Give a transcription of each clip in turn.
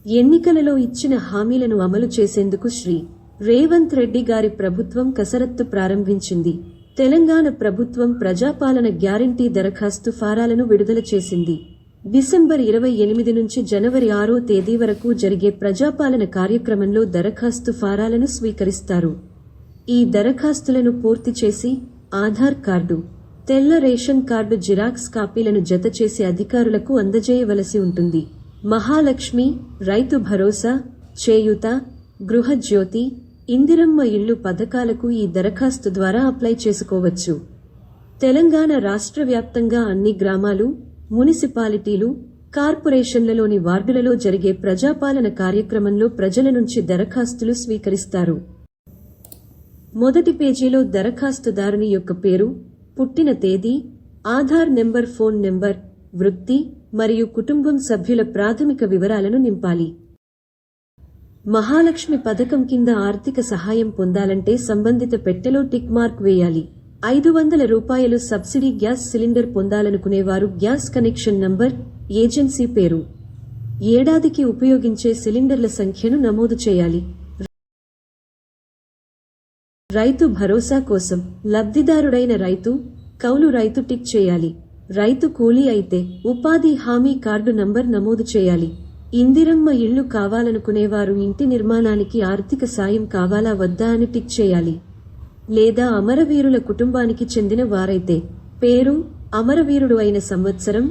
ఎన్నికలలో ఇచ్చిన హామీలను అమలు చేసేందుకు శ్రీ రేవంత్ రెడ్డి గారి ప్రభుత్వం కసరత్తు ప్రారంభించింది. తెలంగాణ ప్రభుత్వం ప్రజాపాలన గ్యారంటీ దరఖాస్తు ఫారాలను విడుదల చేసింది. డిసెంబర్ 28 నుంచి జనవరి 6వ తేదీ వరకు జరిగే ప్రజాపాలన కార్యక్రమంలో దరఖాస్తు ఫారాలను స్వీకరిస్తారు. ఈ దరఖాస్తులను పూర్తి చేసి ఆధార్ కార్డు, తెల్ల రేషన్ కార్డు జిరాక్స్ కాపీలను జతచేసి అధికారులకు అందజేయవలసి ఉంటుంది. మహాలక్ష్మి, రైతు భరోసా, చేయూత, గృహజ్యోతి, ఇందిరమ్మ ఇళ్లు పథకాలకు ఈ దరఖాస్తు ద్వారా అప్లై చేసుకోవచ్చు. తెలంగాణ రాష్ట్ర వ్యాప్తంగా అన్ని గ్రామాలు, మునిసిపాలిటీలు, కార్పొరేషన్లలోని వార్డులలో జరిగే ప్రజాపాలన కార్యక్రమంలో ప్రజల నుంచి దరఖాస్తులు స్వీకరిస్తారు. మొదటి పేజీలో దరఖాస్తుదారుని యొక్క పేరు, పుట్టిన తేదీ, ఆధార్ నెంబర్, ఫోన్ నెంబర్, వృత్తి మరియు కుటుంబం సభ్యుల ప్రాథమిక వివరాలను నింపాలి. మహాలక్ష్మి పథకం కింద ఆర్థిక సహాయం పొందాలంటే సంబంధిత పెట్టెలో టిక్ మార్క్ వేయాలి. 500 రూపాయలు సబ్సిడీ గ్యాస్ సిలిండర్ పొందాలనుకునేవారు గ్యాస్ కనెక్షన్ నంబర్, ఏజెన్సీ పేరు, ఏడాదికి ఉపయోగించే సిలిండర్ల సంఖ్యను నమోదు చేయాలి. రైతు భరోసా కోసం లబ్ధిదారుడైన రైతు, కౌలు రైతు టిక్ చేయాలి. రైతు కూలీ అయితే ఉపాధి హామీ కార్డు నంబర్ నమోదు చేయాలి. ఇందిరమ్మ ఇళ్లు కావాలనుకునేవారు ఇంటి నిర్మాణానికి ఆర్థిక సాయం కావాలా వద్దా అని టిక్ చేయాలి. లేదా అమరవీరుల కుటుంబానికి చెందిన వారైతే పేరు, అమరవీరుడు అయిన సంవత్సరం,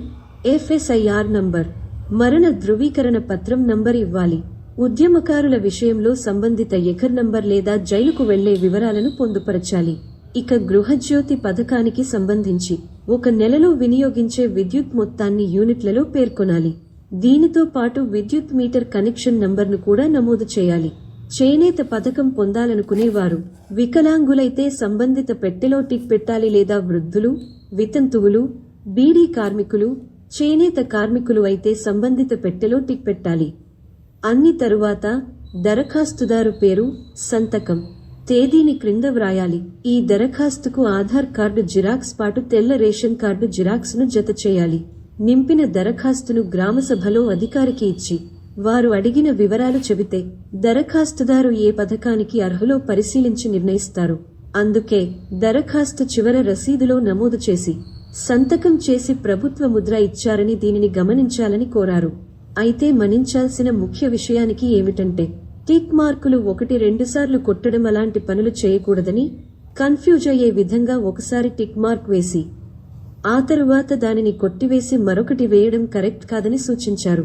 ఎఫ్ఎస్ఐఆర్ నంబర్, మరణ ధృవీకరణ పత్రం నంబర్ ఇవ్వాలి. ఉద్యమకారుల విషయంలో సంబంధిత ఎకర్ నంబర్ లేదా జైలుకు వెళ్లే వివరాలను పొందుపరచాలి. ఇక గృహజ్యోతి పథకానికి సంబంధించి 1 నెలలో వినియోగించే విద్యుత్ మొత్తాన్ని యూనిట్లలో పేర్కొనాలి. దీనితో పాటు విద్యుత్ మీటర్ కనెక్షన్ నంబర్ను కూడా నమోదు చేయాలి. చేనేత పథకం పొందాలనుకునేవారు వికలాంగులైతే సంబంధిత పెట్టెలో టిక్ పెట్టాలి. లేదా వృద్ధులు, వితంతువులు, బీడీ కార్మికులు, చేనేత కార్మికులు అయితే సంబంధిత పెట్టెలో టిక్ పెట్టాలి. అన్ని తరువాత దరఖాస్తుదారు పేరు, సంతకం, తేదీని క్రింద వ్రాయాలి. ఈ దరఖాస్తుకు ఆధార్ కార్డు జిరాక్స్ పాటు తెల్ల రేషన్ కార్డు జిరాక్స్ ను జత చేయాలి. నింపిన దరఖాస్తును గ్రామసభలో అధికారికి ఇచ్చి వారు అడిగిన వివరాలు చెబితే దరఖాస్తుదారు ఏ పథకానికి అర్హులో పరిశీలించి నిర్ణయిస్తారు. అందుకే దరఖాస్తు చివర రసీదులో నమోదు చేసి సంతకం చేసి ప్రభుత్వ ముద్ర ఇచ్చారని దీనిని గమనించాలని కోరారు. అయితే మన్నించాల్సిన ముఖ్య విషయానికి ఏమిటంటే టిక్ మార్కులు 1-2 సార్లు కొట్టడం అలాంటి పనులు చేయకూడదని, కన్ఫ్యూజ్ అయ్యే విధంగా ఒకసారి టిక్ మార్క్ వేసి ఆ తరువాత దానిని కొట్టివేసి మరొకటి వేయడం కరెక్ట్ కాదని సూచించారు.